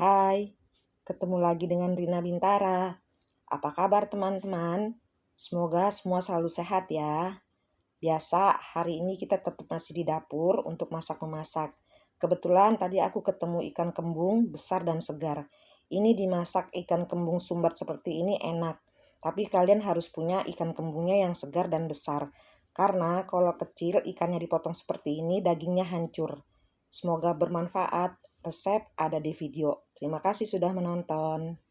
Hai, ketemu lagi dengan Rina Bintara. Apa kabar teman-teman? Semoga semua selalu sehat ya. Biasa, hari ini kita tetap masih di dapur untuk masak-memasak. Kebetulan tadi aku ketemu ikan kembung besar dan segar. Ini dimasak ikan kembung sumbat seperti ini enak. Tapi kalian harus punya ikan kembungnya yang segar dan besar. Karena kalau kecil ikannya dipotong seperti ini dagingnya hancur. Semoga bermanfaat. Resep ada di video. Terima kasih sudah menonton.